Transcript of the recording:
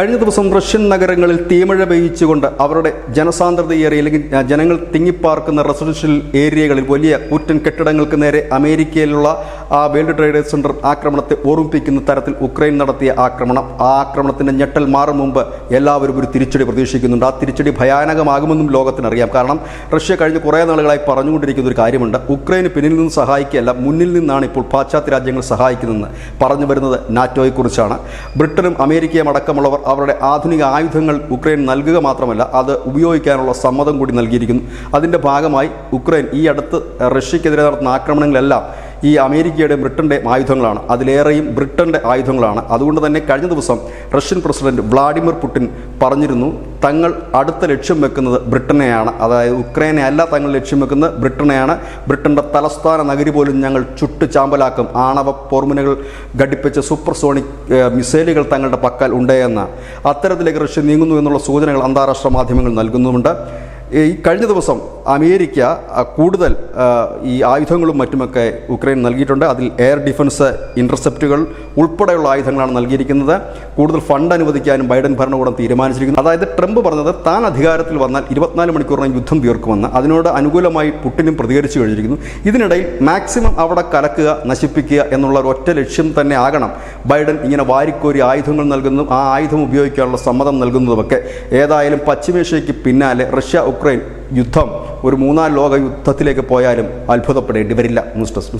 കഴിഞ്ഞ ദിവസം റഷ്യൻ നഗരങ്ങളിൽ തീമഴ പെയ്യിച്ചുകൊണ്ട് അവരുടെ ജനസാന്ദ്രതയേറിയ അല്ലെങ്കിൽ ജനങ്ങൾ തിങ്ങിപ്പാർക്കുന്ന റെസിഡൻഷ്യൽ ഏരിയകളിൽ വലിയ കൂറ്റൻ കെട്ടിടങ്ങൾക്ക് നേരെ അമേരിക്കയിലുള്ള വേൾഡ് ട്രേഡ് സെന്റർ ആക്രമണത്തെ ഓർമ്മിപ്പിക്കുന്ന തരത്തിൽ ഉക്രൈൻ നടത്തിയ ആക്രമണം. ആ ആക്രമണത്തിൻ്റെ ഞെട്ടൽ മാറും മുമ്പ് എല്ലാവരും ഒരു തിരിച്ചടി പ്രതീക്ഷിക്കുന്നുണ്ട്. ആ തിരിച്ചടി ഭയാനകമാകുമെന്നും ലോകത്തിനറിയാം. കാരണം റഷ്യ കഴിഞ്ഞ കുറേ നാളുകളായി പറഞ്ഞുകൊണ്ടിരിക്കുന്ന ഒരു കാര്യമുണ്ട്, ഉക്രൈന് പിന്നിൽ നിന്ന് സഹായിക്കുകയല്ല, മുന്നിൽ നിന്നാണ് ഇപ്പോൾ പാശ്ചാത്യ രാജ്യങ്ങൾ സഹായിക്കുന്നതെന്ന് പറഞ്ഞു വരുന്നത് നാറ്റോയെക്കുറിച്ചാണ്. ബ്രിട്ടനും അമേരിക്കയും അടക്കമുള്ളവർ അവരുടെ ആധുനിക ആയുധങ്ങൾ ഉക്രൈൻ നൽകുക മാത്രമല്ല, അത് ഉപയോഗിക്കാനുള്ള സമ്മതം കൂടി നൽകിയിരിക്കുന്നു. അതിൻ്റെ ഭാഗമായി ഉക്രൈൻ ഈ അടുത്ത് റഷ്യക്കെതിരെ നടത്തുന്ന ആക്രമണങ്ങളെല്ലാം ഈ അമേരിക്കയുടെയും ബ്രിട്ടൻ്റെയും ആയുധങ്ങളാണ്. അതിലേറെയും ബ്രിട്ടൻ്റെ ആയുധങ്ങളാണ്. അതുകൊണ്ട് തന്നെ കഴിഞ്ഞ ദിവസം റഷ്യൻ പ്രസിഡന്റ് വ്ളാഡിമിർ പുടിൻ പറഞ്ഞിരുന്നു, തങ്ങൾ അടുത്ത ലക്ഷ്യം വെക്കുന്നത് ബ്രിട്ടനെയാണ്. അതായത് ഉക്രൈനെ അല്ല തങ്ങൾ ലക്ഷ്യം വെക്കുന്നത് ബ്രിട്ടനെയാണ്. ബ്രിട്ടൻ്റെ തലസ്ഥാന നഗരി പോലും ഞങ്ങൾ ചുട്ട് ചാമ്പലാക്കും. ആണവ പോർമുനകൾ ഘടിപ്പിച്ച സൂപ്പർസോണിക് മിസൈലുകൾ തങ്ങളുടെ പക്കൽ ഉണ്ട് അത്തരത്തിലേക്ക് റഷ്യ നീങ്ങുന്നു എന്നുള്ള സൂചനകൾ അന്താരാഷ്ട്ര മാധ്യമങ്ങൾ നൽകുന്നുമുണ്ട്. ഈ കഴിഞ്ഞ ദിവസം അമേരിക്ക കൂടുതൽ ഈ ആയുധങ്ങളും മറ്റുമൊക്കെ ഉക്രൈൻ നൽകിയിട്ടുണ്ട്. അതിൽ എയർ ഡിഫൻസ് ഇൻ്റർസെപ്റ്റുകൾ ഉൾപ്പെടെയുള്ള ആയുധങ്ങളാണ് നൽകിയിരിക്കുന്നത്. കൂടുതൽ ഫണ്ട് അനുവദിക്കാനും ബൈഡൻ ഭരണകൂടം തീരുമാനിച്ചിരിക്കുന്നു. അതായത് ട്രംപ് പറഞ്ഞത് താൻ അധികാരത്തിൽ വന്നാൽ 24 മണിക്കൂറിനകം യുദ്ധം തീർക്കുമെന്ന്. അതിനോട് അനുകൂലമായി പുടിനും പ്രതികരിച്ചു കഴിഞ്ഞിരിക്കുന്നു. ഇതിനിടയിൽ മാക്സിമം അവിടെ കലക്കുക, നശിപ്പിക്കുക എന്നുള്ള ഒരൊറ്റ ലക്ഷ്യം തന്നെ ആകണം ബൈഡൻ ഇങ്ങനെ വാരിക്കോരി ആയുധങ്ങൾ നൽകുന്നതും ആ ആയുധം ഉപയോഗിക്കാനുള്ള സമ്മതം നൽകുന്നതുമൊക്കെ. ഏതായാലും പശ്ചിമേഷ്യയ്ക്ക് പിന്നാലെ റഷ്യ ഉക്രൈൻ യുദ്ധം ഒരു 3-4 ലോക യുദ്ധത്തിലേക്ക് പോയാലും അത്ഭുതപ്പെടേണ്ടി വരില്ല. News desk.